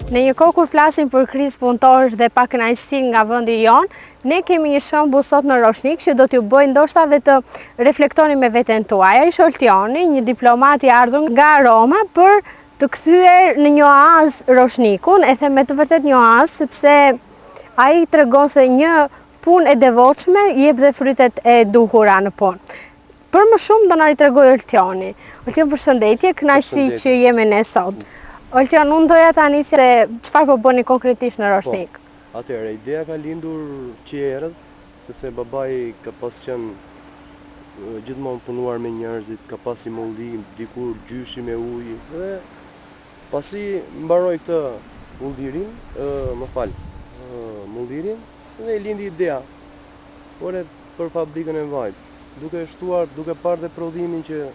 Në një kohë kur flasim për krizë punëtorësh dhe pakënaqësi nga vendi jonë, ne kemi një shembull sot në Roshnik që do t'ju bëjë ndoshta dhe të reflektoni me veten tuaj. Ai Sholtioni, një diplomat i ardhur nga Roma për të kthyer në një oazë Roshnikun, e them me të vërtet një oazë sepse ai tregon se një punë e devotshme jep dhe frytet e duhura në punë. Për më shumë do na i tregoj Oltioni. Oltion, përshëndetje, kënaqësi që jemi ne sot. Oltion, unë doja ta nisja se çfarë po bëni konkretisht në Roshnik. Atëherë, ideja ka lindur qerët, sepse babai ka pas qenë gjithmonë punuar me njerëzit, ka pas i mullim, dikur gjyshi me ujë, dhe pasi mbaroi këtë mullirin, mullirin, dhe i lindi ideja, për fabrikën e vajt, duke shtuar, duke parë dhe prodhimin që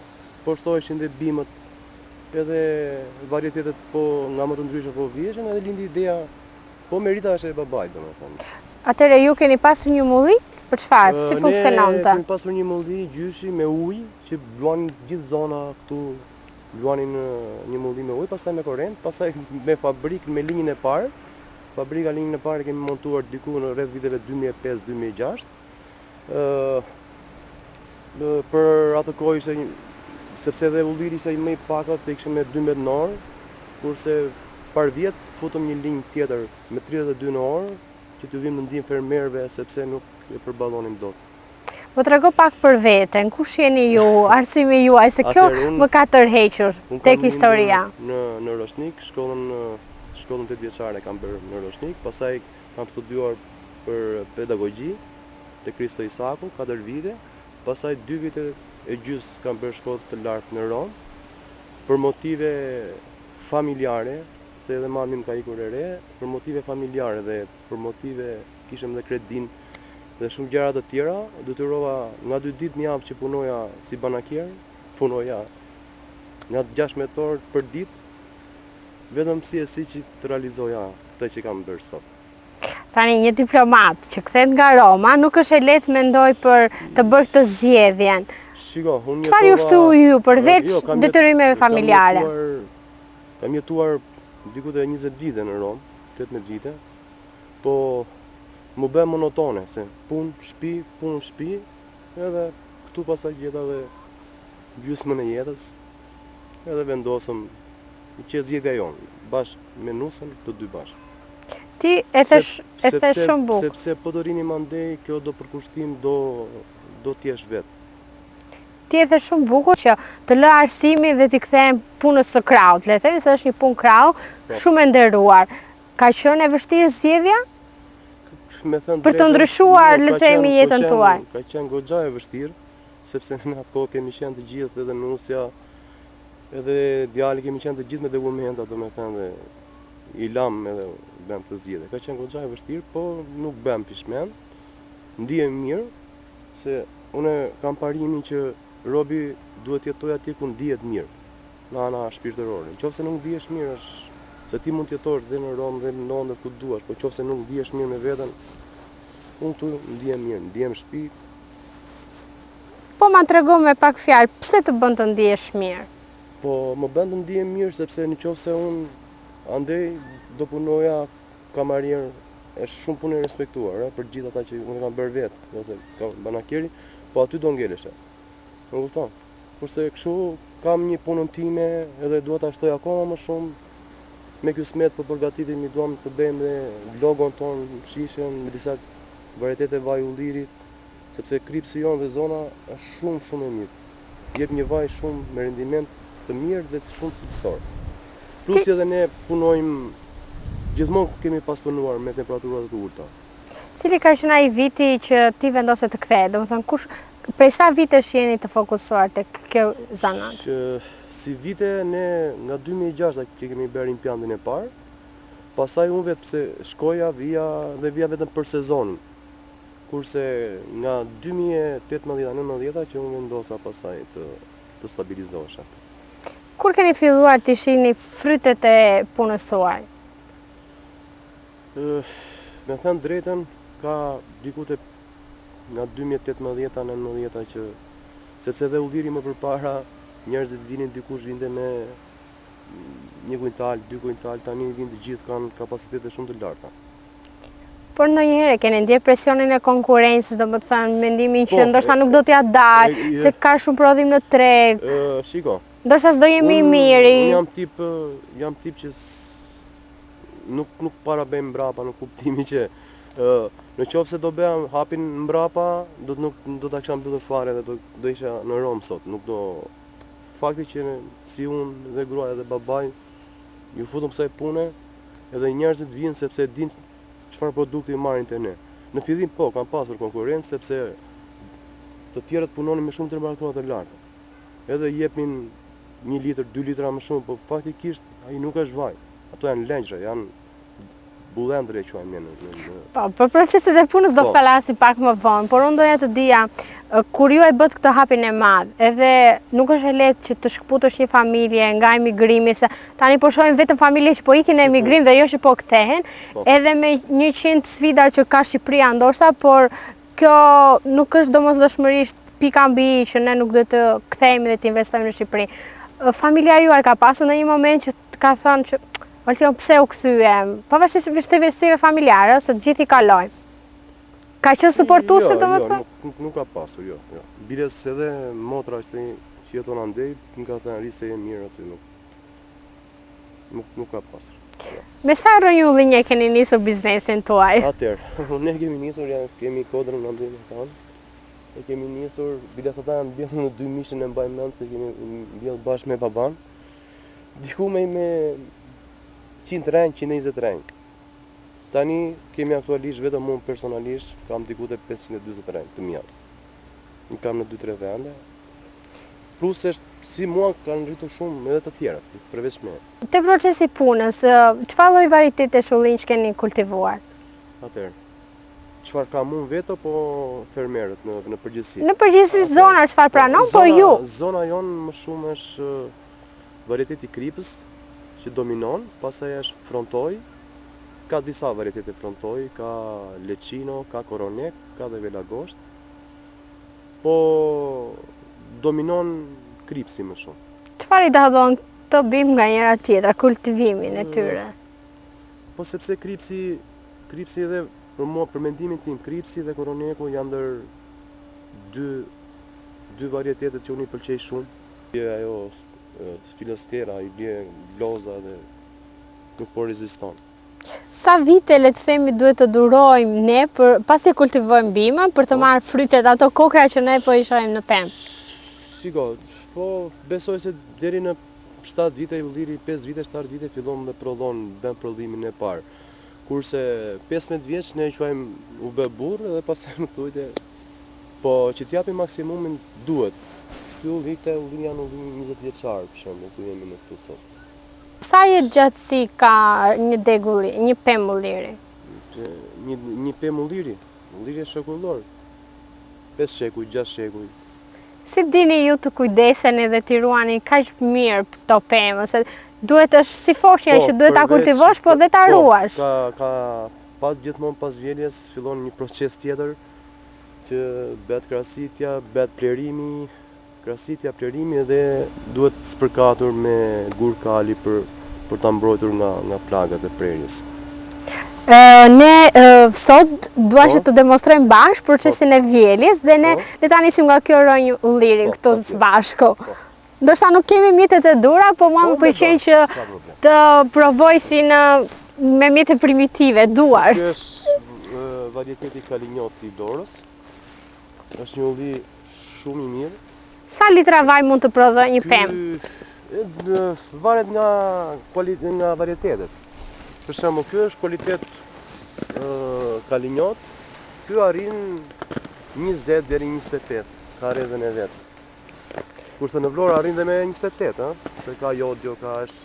po shtoheshin dhe bimët, edhe varietetet po nga më të ndryshme po vjeshin, edhe lindi ideja, po merita është e babait, domethënë. Atëherë ju keni pasur një mulli? Për çfarë? Si funksiononte? Ne kemi pasur një mulli gjyshi me ujë, që luanin gjithë zona këtu, luanin një mulli me ujë, pastaj me korrent, pastaj me fabrikën me linjën e parë. Fabrika linjën e parë kemi montuar diku në rreth viteve 2005-2006. Për atë kohë ishte sepse dhe ulliri ishte më i pakat, të kishim me 12 në orë, kurse par vjet futëm një linjë tjetër me 32 në orë, që të vim në ndihmë fermerëve sepse nuk e përballonim dot. Po trego pak për veten, kush jeni ju, arsimi juaj, se kjo më ka tërhequr tek historia. Në Roshnik, shkollën 8 vjeçare kam bërë në Roshnik, pastaj kam studiuar për pedagogji te Kristo Isaku, 4 vite, pastaj 2 vite e gjys kam bërë shkollë të lartë në Rom, për motive familjare, se edhe mami më ka ikur e re, për motive familjare dhe për motive kishëm dhe kredin dhe shumë gjëra të tjera, detyrova nga 2 ditë në javë që punoja si banakier, punoja nga 16 orë për ditë, vetëm si që të realizoja këtë që kam bërë sot. Tani një diplomat që kthet nga Roma, nuk është e lehtë mendoj për të bërë këtë zgjedhjen. Çfarë ju shtu ju përveç detyrimeve familjare? Kam jetuar diku te 20 vite në Rom, 18 vite, po më bë monotone, se punë, shtëpi, edhe këtu pasaj gjeta dhe gjysmën e jetës, edhe vendosëm që zgjedhja jonë, bashkë me nusën të dy bashkë. Ti e the shumë bukë. Sepse po të rini mandej, kjo do përkushtim, do t'jesh vetë. Ti e the shumë bukur që të lë arsimin dhe t'i kthejmë punës së kraut. Le themi se është një punë krau, shumë e nderuar. Ka qenë e vështirë zgjedhja? Për të ndryshuar, le themi, jetën tuaj. Ka qenë goxha e vështirë, sepse në atë kohë kemi qenë të gjithë, edhe nusja, edhe djali kemi qenë të gjithë me dokumenta, domethënë, dhe i lam edhe bëm të zgjedhje. Ka qenë goxha e vështirë, po nuk bëm pishmend. Ndihem mirë, se unë kam parimin që robi duhet jetojë atje ku ndihet mirë, në ana shpirtërore. Nëse nuk ndihesh mirë, se ti mund të jetosh dhe në Rom dhe në Londër ku duash, po nëse nuk ndihesh mirë me veten, unë këtu ndihem mirë, ndihem shtëpi. Po ma trego me pak fjalë, pse të bën të ndihesh mirë? Po më bën të ndihem mirë sepse nëse unë andej do punoja kamarier, është shumë punë e respektuar, për gjithë ata që unë kam bërë vetë, ose banakieri, po aty do ngelesha. Më kupton? Kurse kështu kam një punën time edhe dua ta shtoj akoma më shumë me ky smet për përgatitemi, duam të bëjmë dhe logon ton, shishen me disa varietete vaj ullirit, sepse kripsi jon dhe zona është shumë e mirë. Jep një vaj shumë me rendiment të mirë dhe shumë cilësor. Plus edhe ne punojmë, gjithmonë kemi pas punuar me temperaturat të ulta. Cili ka qenë ai viti që ti vendose të kthehet? Domethënë prej sa vitesh jeni të fokusuar tek kjo zanat? Si vite ne nga 2006 që kemi bërë impiantin e parë, pastaj unë vetë pse shkoja vija vetëm për sezonin. Kurse nga 2018-19 që unë vendosa pastaj të stabilizohesha. Kur keni filluar të shihni frytet e punës tuaj? Me thënë drejtën, ka diku nga 2018-19 që sepse dhe ulliri më përpara njerëzit vinin dikush vinte me 1 kuintal, 2 kuintal, tani vinë të gjithë kanë kapacitete shumë të larta. Por ndonjëherë keni ndjer presionin e konkurrencës, domethënë mendimin që ndoshta nuk do t'ja dal, se ka shumë prodhim në treg. Shiko. Ndoshta s'do jemi mirë. Unë jam tip që nuk para bëjmë mbrapa në kuptimin që në qoftë se do bëjmë hapin mbrapa, do ta kisha mbyllur fare dhe do isha në Rom sot. Nuk do fakti që si unë dhe gruaja dhe babai ju futëm kësaj pune, edhe njerëzit vinë sepse dinë çfarë produkti marrin te ne. Në fillim po, kam pasur konkurrencë sepse të tjerët punonin me shumë temperatura të larta. Edhe jepnin 1 litër, 2 litra më shumë, por faktikisht ai nuk është vaj. Ato janë lengjra, janë bullendre e quajmë ne. Po, për proceset e punës do flasim pak më vonë, por unë doja të dija, kur ju e bët këtë hapin e madh, edhe nuk është e lehtë që të shkputësh një familje nga emigrimi, se tani po shohim vetëm familje që po ikin në emigrim dhe jo që po kthehen, edhe me 100 sfida që ka Shqipëria ndoshta, por kjo nuk është domosdoshmërisht pika mbi i që ne nuk duhet të kthehemi dhe të investojmë në Shqipëri. Familja juaj ka pasur në një moment që të ka thënë që Oltion, pse u kthyem? Pavarësisht vështirësive familjare, se të gjithë i kalojnë. Ka qenë suportuese domethënë? Jo, nuk ka pasur, jo. Biles edhe motra që jeton andej, më ka thënë se je mirë aty, nuk ka pasur. Me sa rrënjullinje keni nisur biznesin tuaj? Atëherë, ne kemi nisur, kemi kodrën në andej me tanë, e kemi nisur, biles ata janë mbjellë në 2 mishën e mbajmë mend se kemi mbjellë bashkë me baban. Diku me 100 reng, 120 reng. Tani kemi aktualisht vetëm unë personalisht, kam diku te 540 reng të mia. Unë kam në 2-3 vende. Plus se si mua kanë rritur shumë edhe të tjerët, përveç me. Te procesi punës, çfarë lloj varietete shullinj keni kultivuar? Atëherë, çfarë kam unë vetë apo fermerët në përgjithësi? Në përgjithësi zona çfarë pranon, por ju? Zona jonë më shumë është varieteti kripës, që dominon, pastaj është frontoj, ka disa varietete frontoj, ka lecino, ka koronek, ka dhe velagosht, po dominon kripsi më shumë. Çfarë i dallon këto bim nga njëra tjetra, kultivimin e tyre? Po sepse kripsi edhe për mua, për mendimin tim, kripsi dhe koroneku janë ndër dy varietetet që unë i pëlqej shumë. Ajo filostera, i bie bloza dhe nuk po reziston. Sa vite, le të themi, duhet të durojmë ne pasi kultivojmë bimën për të marrë frytet ato kokra që ne po i shohim në pemë? Shiko, po besoj se deri në 7 vite, ulliri 5 vite, 7 vite fillon dhe prodhon, bën prodhimin e parë. Kurse 15 vjeç ne e quajmë u bë burr dhe pastaj më thujte, po që t'japi maksimumin duhet. Ulliri janë ulliri 20 vjeçar, për shembull, ku jemi në këtu sot. Sa jetë gjatësi ka një degulli, një pemë ulliri? Një pemë ulliri? Ulliri është shekullor. 5 shekuj, 6 shekuj. Si dini ju të kujdeseni dhe t'i ruani kaq mirë këto pemë? Se duhet është si foshja që duhet ta kultivosh, po dhe ta ruash. Ka gjithmonë pas vjeljes fillon një proces tjetër që bëhet krasitja, bëhet plerimi, dhe duhet spërkatur me gur kali për ta mbrojtur nga plagat e prerjes. Ne sot dua që të demonstrojmë bashkë procesin e vjeljes dhe ne ta nisim nga kjo rrënjë ulliri këtu së bashku. Ndoshta nuk kemi mjetet e dura, po mua më pëlqen që të provoj si me mjete primitive, duash. Ky është varieteti kalignot i Dorës. Është një ulli shumë i mirë. Sa litra vaj mund të prodhoj një pemë? Varet nga varietetet. Për shembull, ky është kvalitet kalignot. Ky arrin 20 deri 25, ka rrezën e vet. Kurse në Vlorë arrin dhe me 28, se ka jodio, ka është.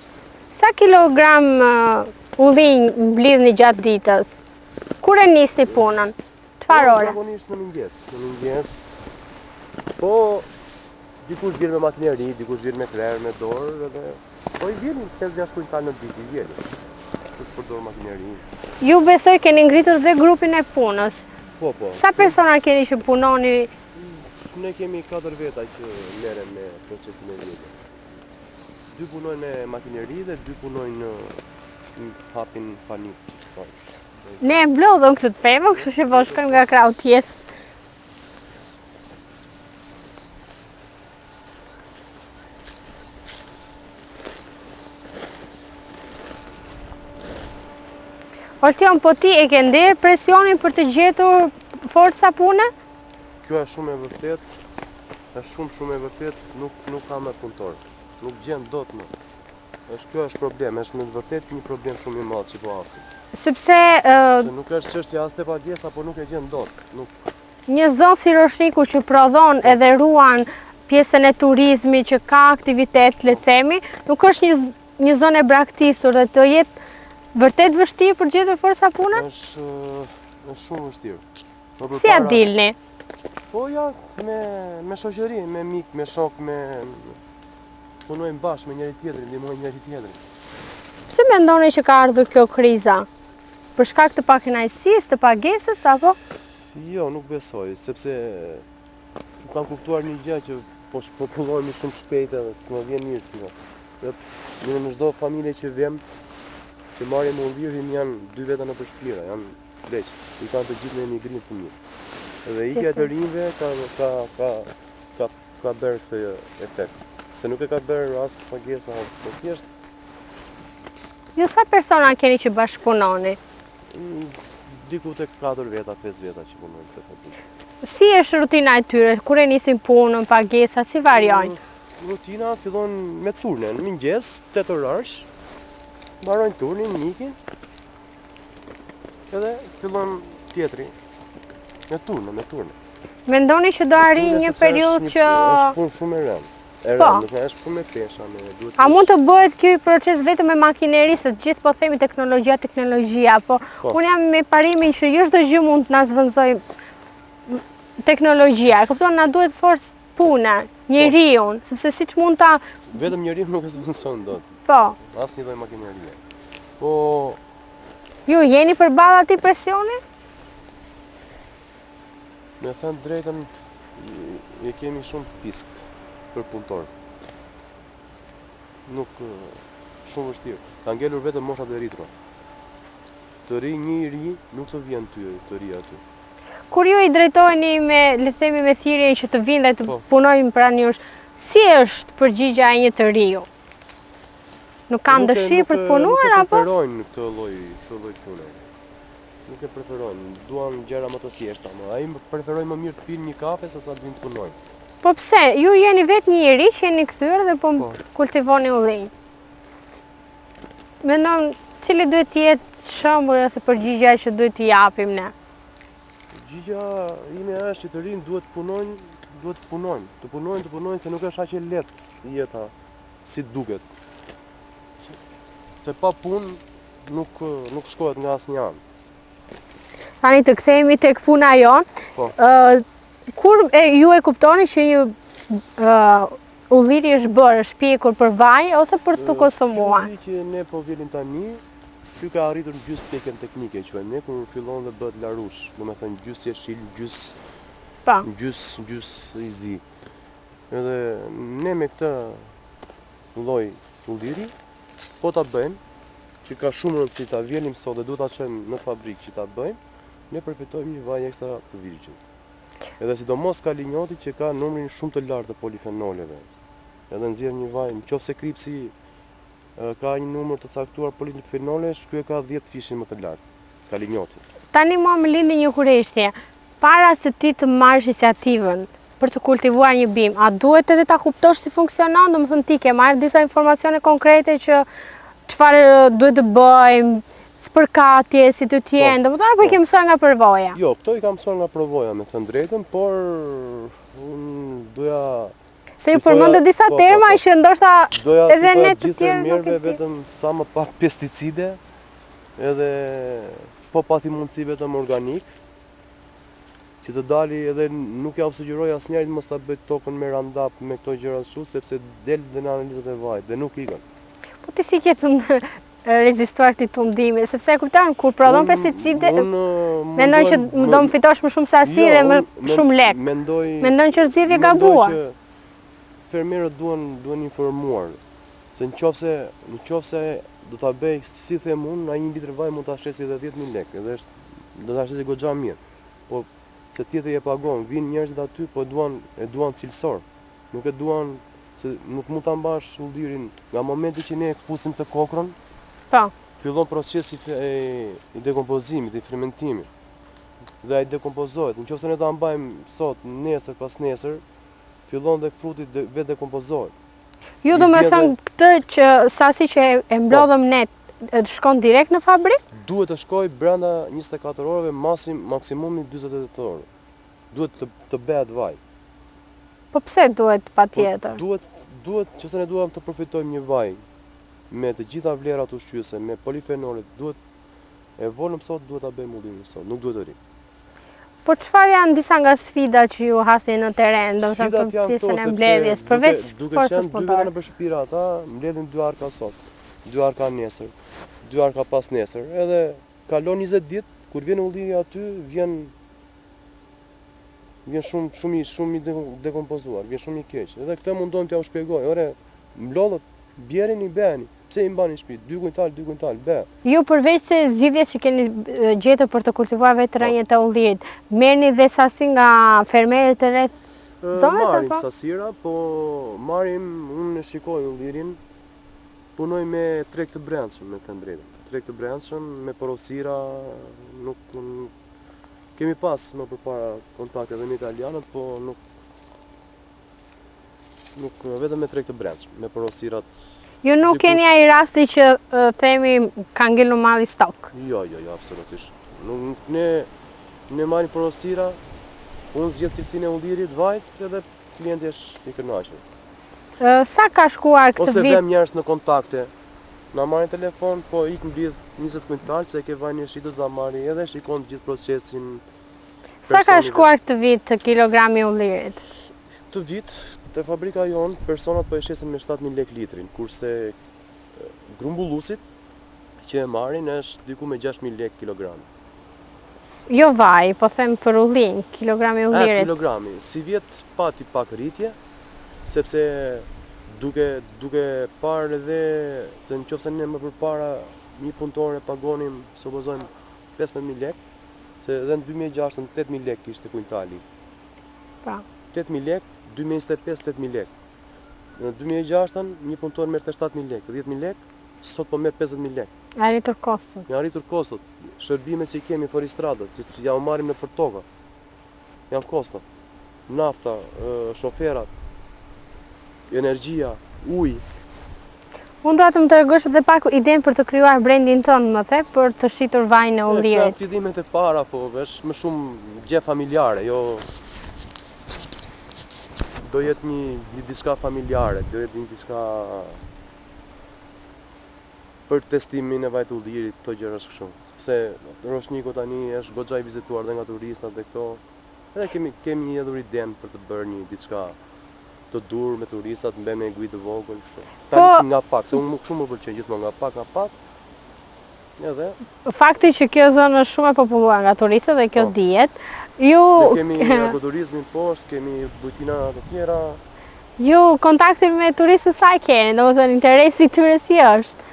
Sa kilogram ullinj mblidhni gjatë ditës? Kur e nisni punën? Çfarë ore? Zakonisht në mëngjes. Po dikush vjen me makineri, dikush vjen me krerë, me dorë, po i vjen 5-6 kuintal në ditë, i vjen. Përdor makineri. Ju besoj keni ngritur dhe grupin e punës. Po. Sa persona keni që punoni? Ne kemi 4 veta që merren me procesin e vjedhjes. 2 punojnë në makineri dhe 2 punojnë në hapin panik. Ne e mblodhëm këtë të femë, kështu që po shkojmë nga krau tjetër. Oltion, po ti e ke nderë presionin për të gjetur forca pune? Kjo është shumë e vërtet, është shumë e vërtet, nuk ka me punëtor, nuk gjen dot më. Kjo është problem, është me vërtet një problem shumë i madh që po hasim. Sepse Se nuk është çështje as te pagesa, po nuk e gjen dot. Një zonë si Roshniku që prodhon edhe ruan pjesën e turizmit që ka aktivitet, le të themi, nuk është një zonë e braktisur dhe të jetë vërtet vështirë për gjetur forca pune? Është shumë vështirë. Si a dilni? Po ja, me shoqëri, me mik, me shok, punojmë bashkë me njëri tjetrin, ndihmojmë njëri tjetrin. Pse mendoni që ka ardhur kjo kriza? Për shkak të pakënaqësisë, të pagesës apo? Jo, nuk besoj, sepse kam kuptuar një gjë që po shpopullohemi shumë shpejt edhe s'më vjen mirë kjo. Dhe në çdo familje që vjem, që marrim ullirin janë 2 veta në përshpira, janë pleq, i kanë të gjithë në emigrim fëmijë. Dhe ikja të rinjve ka bërë këtë efekt. Se nuk e ka bërë as pagesa as po thjesht. Ju sa persona keni që bashkëpunoni? Diku tek 4 veta, 5 veta që punojnë këtë fabrikë. Si është rutina e tyre? Kur e nisin punën, pagesa, si variojnë? Rutina fillon me turne, në mëngjes, 8 orësh, mbarojnë turnin, nikin, edhe fillon tjetri, me turne. Mendoni që do arrijë një periudhë që... është punë shumë e rëndë. Nuk është punë me pesha. A mund të bëhet ky proces vetëm me makineri, se të gjithë po themi teknologjia, po unë jam me parimin që jo çdo gjë mund të na zvendësoj teknologjia. E kupton, na duhet forcë pune, njeriu, sepse siç mund ta... Vetëm njeriu nuk e zvendëson dot. Po. Asnjë lloj makinerie. Po... Ju jeni përballë atij presioni? Me thënë drejtën, e kemi shumë pisk për punëtor. Nuk shumë vështirë. Ka ngelur vetëm moshat e rritura. Të ri, një i ri, nuk të vjen të ri aty. Kur ju i drejtoheni le të themi me thirrjen që të vinë dhe të punojnë pranë jush, si është përgjigjja e një të riu? Nuk kanë dëshirë për të punuar apo? Nuk e preferojnë këtë lloj pune. Nuk e preferojnë, duan gjëra më të thjeshta, ai preferojnë më mirë të pinë një kafe se sa të vinë të punojnë. Po pse? Ju jeni vetë një njerëz që jeni kthyer dhe po kultivoni ullinj. Mendon cili duhet të jetë shembull ose përgjigjja që duhet t'i japim ne? Përgjigjja ime është që të rinë duhet të punojnë, se nuk është aq e lehtë jeta si duket. Se pa punë nuk shkohet nga asnjë anë. Tani të kthehemi tek puna jonë. Kur ju e kuptoni që një ulliri është bërë, është pjekur për vaj ose për të konsumuar? Ulliri që ne po vjelim tani, ky ka arritur në gjysmë pjekjen teknike, quajmë ne, kur fillon dhe bëhet larush, domethënë gjys jeshil, gjys i zi. Edhe ne me këtë lloj ulliri, po ta bëjmë, që ka shumë rëndësi ta vjelim sot dhe duhet ta çojmë në fabrikë që ta bëjmë, ne përfitojmë një vaj ekstra të virgjin. Edhe sidomos kalinjoti që ka numrin shumë të lartë të polifenoleve. Edhe nxjerr një vaj, nëse kripsi ka një numër të caktuar polifenolesh, ky ka 10 fishin më të lartë, kalinjoti. Tani mua më lindi një kurështje. Para se ti të marrësh iniciativën për të kultivuar një bim, a duhet edhe ta kuptosh si funksionon? Domethënë ti ke marrë disa informacione konkrete që çfarë duhet të bëjmë, spërkatje, si të tjenë, domethënë apo i ke mësuar nga përvoja? Jo, këto i kam mësuar nga përvoja, me thënë drejtën, por unë doja... Se ju përmendë disa terma që ndoshta edhe ne të tjerë nuk e di. Vetëm sa më pak pesticide, edhe po pati mundësi vetëm organik, që të dali edhe nuk ja sugjeroj asnjërit mos ta bëj tokën me Roundup me këto gjëra kështu, sepse del dhe në analizat e vajit dhe nuk ikën. Po ti si ke të rezistuar këtij tundimi, sepse e kupton kur prodhon pesticide, mendoj që do më fitosh më shumë sasi dhe më shumë lek. Mendoj që është zgjedhje gabuar. Fermerët duan informuar, Se në qofse do ta bëj si them unë, ai 1 litër vaj mund ta shesi edhe 10.000 lekë, edhe do ta shesi goxha mirë. Po se tjetër e pagon, vinë njerëzit aty, po e duan cilësor. Nuk e duan se nuk mund ta mbash ullirin nga momenti që ne pusim të kokrën. Po. Fillon procesi i dekompozimit, i fermentimit. Dhe ai dekompozohet. Nëse ne ta mbajmë sot, nesër pas nesër, fillon dhe fruti vetë dekompozohet. Ju do me thënë këtë që sasi që e mblodhëm ne shkon direkt në fabrik? Duhet të shkoj brenda 24 orëve, maksimumi 48 orë. Duhet të bëhet vaj. Po pse duhet patjetër? Duhet që se ne duam të përfitojmë një vaj me të gjitha vlerat ushqyese, me polifenolet, e volëm sot, duhet ta bëjmë ullimin sot, nuk duhet të ri. Po çfarë janë disa nga sfidat që ju hasni në teren, do të thënë për pjesën e mbledhjes, përveç forcës punëtore? Duke qenë 2 për shtëpira ata, mbledhin 2 arka sot, 2 arka nesër, 2 arka pas nesër, edhe kalon 20 ditë, kur vjen ulliri aty, vjen shumë i dekompozuar, vjen shumë i keq. Edhe këtë mundon t'ja u shpjegoj, ore, mblodhët, bjerin i beni, pse i mbani në shtëpi, 2 kuintal, be. Ju përveç se zgjidhjes që keni gjetur për të kultivuar vetë rrënjët e ullirit, merrni dhe sasi nga fermerët e rreth zonës apo? Marrim sasira, po unë shikoj ullirin, punoj me treg të brendshëm, me të drejtën. Treg të brendshëm, me porosira, nuk kemi pas më përpara kontakte edhe me italianët, po nuk vetëm me treg të brendshëm, me porosirat. Ju nuk keni ai rasti që themi ka ngelur malli stok? Jo, absolutisht. Ne marrim porosira, unë zgjedh cilësinë e ullirit, vajt, edhe klienti është i kënaqur. Sa ka shkuar këtë vit? Ose vëm njerëz në kontakte, na marrin telefon, po ik mbledh 20 kuintal, se ke vajin e shitur, ta marri edhe shikon gjithë procesin. Sa ka shkuar këtë vit kilogrami i ullirit? Këtë vit, te fabrika jonë, personat po e shesin me 7.000 lekë litrin, kurse grumbullusit që e marrin është diku me 6.000 lekë kilogrami. Jo vaj, po them për ullin, kilogrami ullirit. Kilogrami, si vjet pati pak rritje, sepse duke parë edhe se nëse ne më përpara një punëtor e pagonim, supozojmë 15.000 lekë, se edhe në 2006 8.000 lekë kishte kuintali. Pa. 8.000 lekë, 2025 8.000 lekë. Në 2006 një punëtor merrte 7.000 lekë, 10.000 lekë, sot po merr 50.000 lekë. Arritur kostot. Janë arritur kostot. Shërbimet që i kemi foristradët, që ja u marrim në për toka. Janë kostot. Nafta, shoferat, energjia, ujë. Unë do të më tregosh edhe pak idenë për të krijuar brandin tonë, më the, për të shitur vajin e ullirit. Janë fillimet e para, po është më shumë gjë familjare, jo do jetë një diçka familjare, do jetë një diçka për testimin e vajt ullirit, këto gjëra është kështu. Sepse Roshniku tani është goxha i vizituar dhe nga turistat dhe këto. Edhe kemi një hedhur idenë për të bërë një diçka të dur me turistat, me guidë të vogël kështu. Tani nga pak, se unë shumë më pëlqen gjithmonë nga pak. Edhe fakti që kjo zonë është shumë e populluar nga turistët dhe kjo dihet. Ne kemi agroturizmin poshtë, kemi bujtina të tjera. Ju kontaktin me turistët sa keni, domethënë interesi i tyre si është?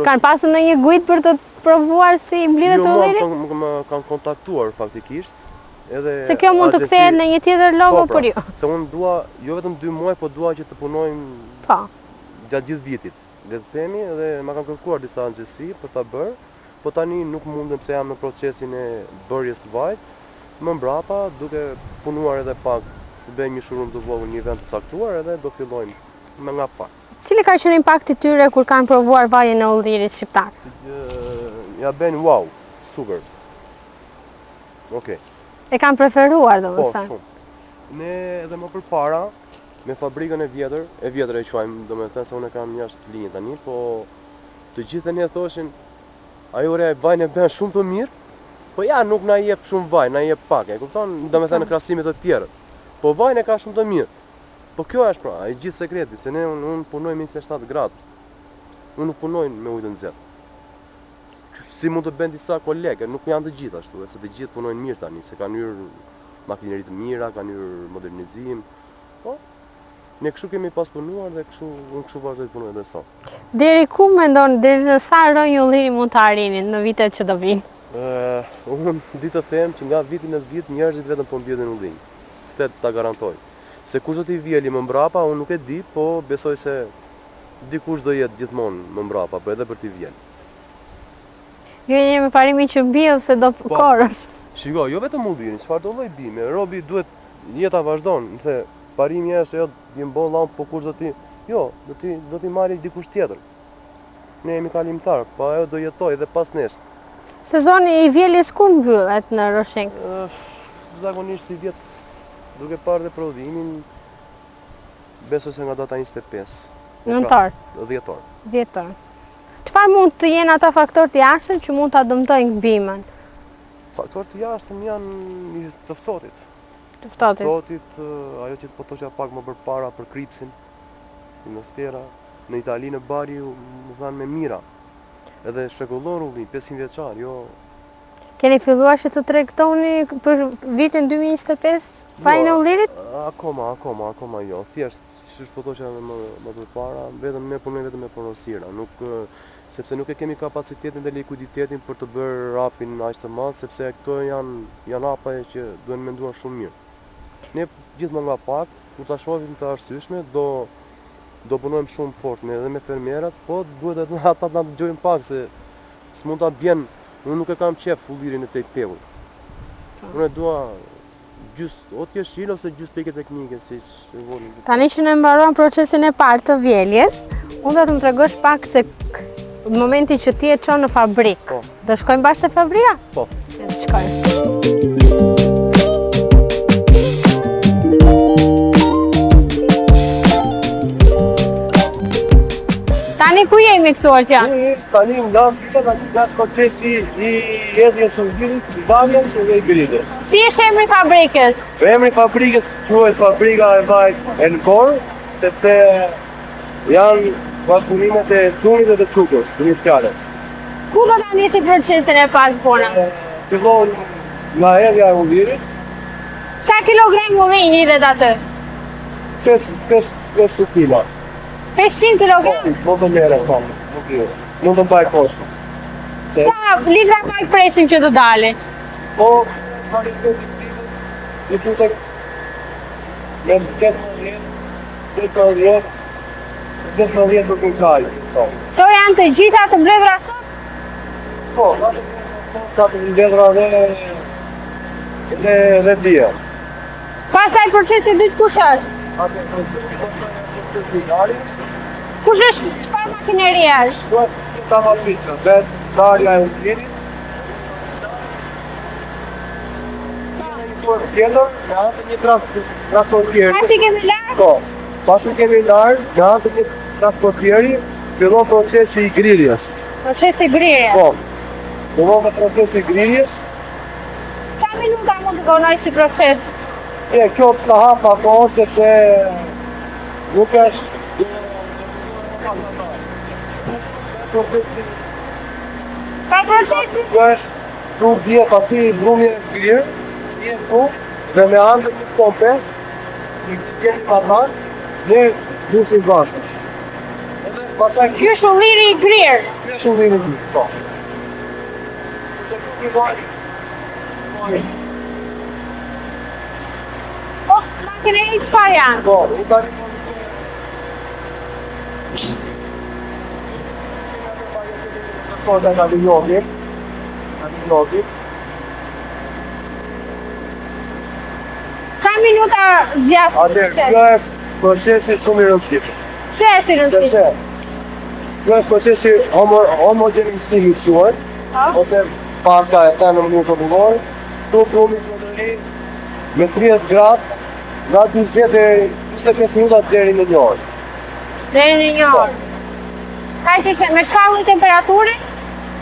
Kanë pasur ndonjë guid për të provuar si mblidhet ulliri? Jo, më kanë kontaktuar faktikisht. Se kjo mund të kthehet në një tjetër logo për ju. Se unë dua jo vetëm 2 muaj, po dua që të punojmë gjatë gjithë vitit. Le të themi, edhe ma kanë kërkuar disa agjësi për ta bërë, po tani nuk mundem se jam në procesin e bërjes të vajt. Më mbrapa, duke punuar edhe pak, të bëjmë një showroom të vogël, një event të caktuar, edhe do fillojmë me nga pak. Cili ka qenë impakti tyre kur kanë provuar vajin e ullirit shqiptar? Ja bën wow, super. Okej. E kanë preferuar, domethënë. Po, shumë. Ne edhe më përpara, me fabrikën e vjetër e quajmë, domethënë se unë kam jashtë linjë tani, po të gjithë tani e thoshin, ajo vajin e bën shumë të mirë, po ja nuk na jep shumë vaj, na jep pak, e kupton? Domethënë në krahasime të tjerë. Po vajin e ka shumë të mirë. Po kjo është pra, ai gjithë sekreti, se ne unë punoj me 27 gradë. Unë nuk punoj me ujë të nxehtë. Si mund të bën disa kolegë, nuk janë të gjithë ashtu, se të gjithë punojnë mirë tani, se kanë hyrë makineri të mira, kanë hyrë modernizim. Po Ne kështu kemi pas punuar dhe unë kështu vazhdoj të punoj edhe sot. Deri ku mendon, deri në sa ronj ulliri mund të arrini në vitet që do vinë? Unë di të them që nga viti në vit njerëzit vetëm po mbjellin ullim. Këtë ta garantoj. Se kush do t'i vjeli më mbrapa, unë nuk e di, po besoj se dikush do jetë gjithmonë më mbrapa, po edhe për t'i vjel. Ju jeni me parimin që mbjell se do korrësh. Shiko, jo vetëm ullirin, çfarë do lloj bime, robi duhet jeta vazhdon, nëse parimi është se jo jam bon lamp, po kush do t'i, jo, do t'i marrë dikush tjetër. Ne jemi kalimtar, po ajo do jetoj edhe pas nesh. Sezoni i vjeljes kur mbyllet në Rosheng? Zakonisht si vjet, duke parë dhe prodhimin, besoj se nga data 25. Nëntor. Dhjetor. Dhjetor. Çfarë mund të jenë ata faktorët e jashtëm që mund ta dëmtojnë bimën? Faktorët e jashtëm janë të ftohtit. Të ftohtit. Ftohtit, ajo që po thoshja pak më përpara për kripsin, në stera, në Itali në bari më thanë me mira. Edhe shekullor ullim, 500 vjeçar, jo. Keni filluar që të tregtoni për vitin 2025 fajin e ullirit? Akoma jo. Thjesht, që po thoshja më përpara, vetëm ne punojmë vetëm me porosira, sepse nuk e kemi kapacitetin dhe likuiditetin për të bërë rapin aq të madh, sepse këto janë hapa që duhen menduar shumë mirë. Ne gjithmonë nga pak, kur ta shohim të arsyeshme, do punojmë shumë fort edhe me fermerat, po duhet edhe ata ta dëgjojnë pak se s'mund ta bjen. Unë nuk e kam qef ullirin e tej pevull. Unë e dua o të jeshil ose gjysmë pike teknike, siç e vonin. Tani që ne mbaruam procesin e parë të vjeljes, unë do të më tregosh pak se në momenti që ti e çon në fabrikë. Po. Do shkojmë bashkë te fabrika? Po. Le të shkojmë. Tani ku jemi këtu Oltjan? Tani nga procesi i hedhjes së ullirit, bamjes dhe i griljes. Si është emri i fabrikës? Emri i fabrikës quhet Fabrika e Vajt Encor, sepse janë bashkëpunimet e çunit dhe të çukës iniciale. Ku do ta nisi procesin e parë puna? Fillon nga hedhja e ullirit. Sa kilogram ullin hidhet atë? 5 kg. 500 kg? Mund të merre, po. Mund të mbaj poshtë. Sa litra pak presim që të dalin? Po, i putek me 14 për kunkaj. To janë të gjitha të mbledhura sot? Po, ka të mbledhura dhe dhja. Pastaj procesi dytë kush është? Kush është? Çfarë makineri është? Duhet ta matrica, vetë darja e ullirit. Tjetër, në atë një transportieri. Pasi kemi larë? Po, pasi kemi larë, në atë një transportieri, fillon procesi i griljes. Procesi grirje? Po, fillon me procesi i griljes. Sa minuta mund të vonoj si proces? Kjo të hapa po, sepse nuk është Ka procesi? Kjo është tu bje pasi brumje grirë, bje tu, dhe me andë një pompe, një kemi patar, ne dusim vasën. Ky është ulliri i grirë? Kjo është ulliri i grirë, po. Se kjo një vajtë. Po, makineri çfarë janë? Po, u tani nga linjovit. Sa minuta zgjat Atëherë, kjo është procesi shumë i rëndësishëm. Pse është i rëndësishëm? Kjo është procesi homogenizimi quhet, ose paska e ta në mënyrë popullore, tu prumi prodheri me 30 gradë, nga 20 deri 25 minuta deri në 1 orë. Deri në 1 orë. Ka që me çfarë lloj temperature?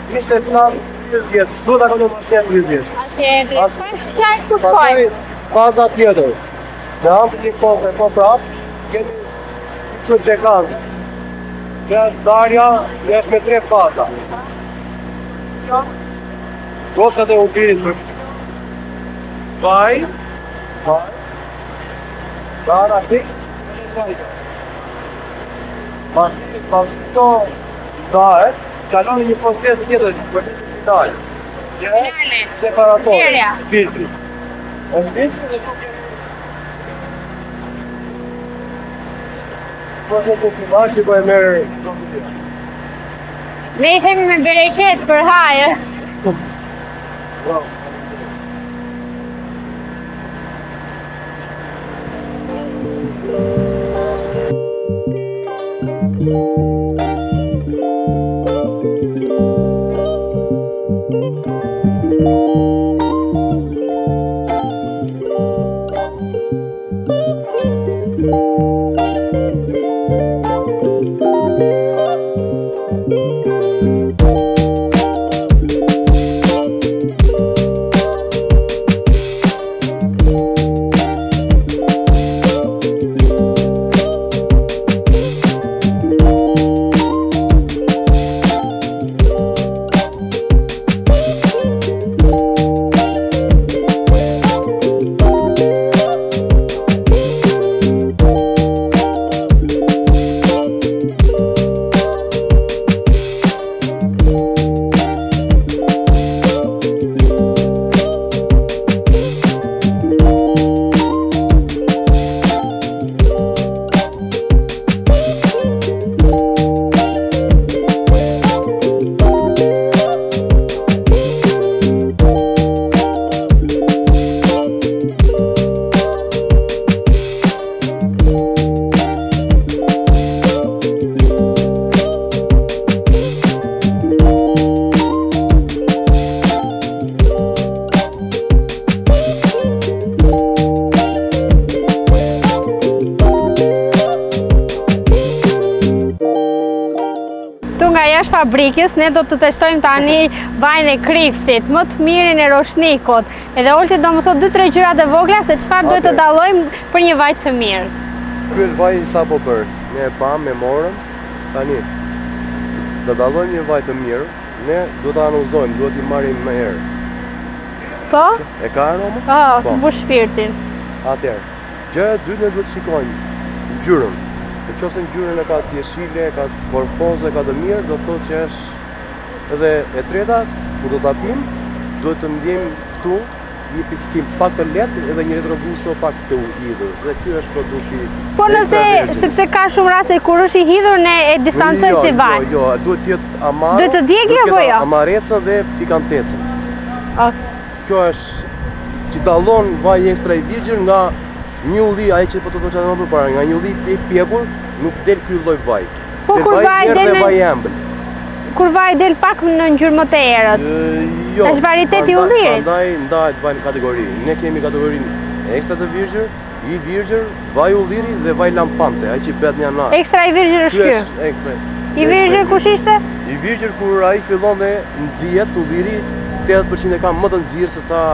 29 vjet, s'duhet ta këndoj pas 10 vjet. Asjetri. Pastaj ku shkojmë? Faza tjetër. Në anë një kohë po prap, kemi shumë dekant. Kjo darja është me 3 faza. Gosat e ullirit për vaj, gara tik, Pas këto ndahet, kalon në një proces tjetër, një proces final. Finale. Separator. Firja. Filtri. Është filtri dhe këtu kemi procesin final që po e merr komputerin. Ne I themi me bereqet për hajë. Bravo. Jashtë fabrikës, ne do të testojmë tani vajin e kripsit, më të mirin e roshnikut. Edhe Olti do më thot 2-3 gjërat e vogla se çfarë duhet të dallojmë për një vaj të mirë. Ky është vaji sa po bërë. Ne e pam, e morëm. Tani, të dallojmë një vaj të mirë, ne duhet ta anuzojmë, duhet I marrim më herë. Po? E ka aromë? Të mbush shpirtin. Atëherë, gjëja e dytë ne duhet të shikojmë ngjyrën. Nëse ngjyrën e ka të jeshile, ka të korpoze, ka të mirë, do të thotë që është edhe e treta, ku do ta pim, duhet të ndjejmë këtu një pickim pak të lehtë edhe një retrogusto pak të hidhur. Dhe ky është produkti. Po nëse sepse ka shumë raste kur është I hidhur ne e distancojmë si vaj. Jo, duhet të jetë amaro. Duhet të djegë apo jo? Amarecën dhe pikantecën. Okej. Kjo është që dallon vaj ekstra I virgjin nga një ulli, ai që po të thotë më përpara, nga një ulli I pjekur nuk del ky lloj vaj. Po kur vaj del vaj I ëmbël. Kur vaj del pak në ngjyrë më të errët. Jo. Është varieteti I ullirit. Prandaj ndahet vaj në kategori. Ne kemi kategorinë ekstra të virgjër, I virgjër, vaj ulliri dhe vaj lampante, ai që bëhet një anar. Ekstra I virgjër është ky. Ekstra. I virgjër kush ishte? I virgjër kur ai fillon dhe nxihet ulliri 80% e ka më të nxirr se sa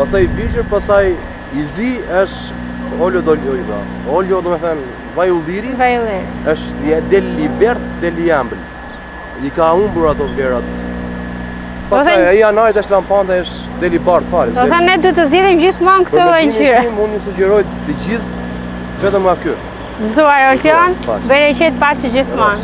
pastaj I virgjër, pastaj I zi është olio d'oliva. Olio do të thënë vaj ulliri. Vaj ulliri. Është del I verdh, del I ëmbël. I ka humbur ato vlerat. Pastaj ai anarit është lampante, është del I bardh fare. Do thënë ne duhet të zgjidhim gjithmonë këtë lloj ngjyre. Unë ju sugjeroj të gjithë vetëm nga ky. Gëzuar Oltion, bereqet paçi gjithmonë.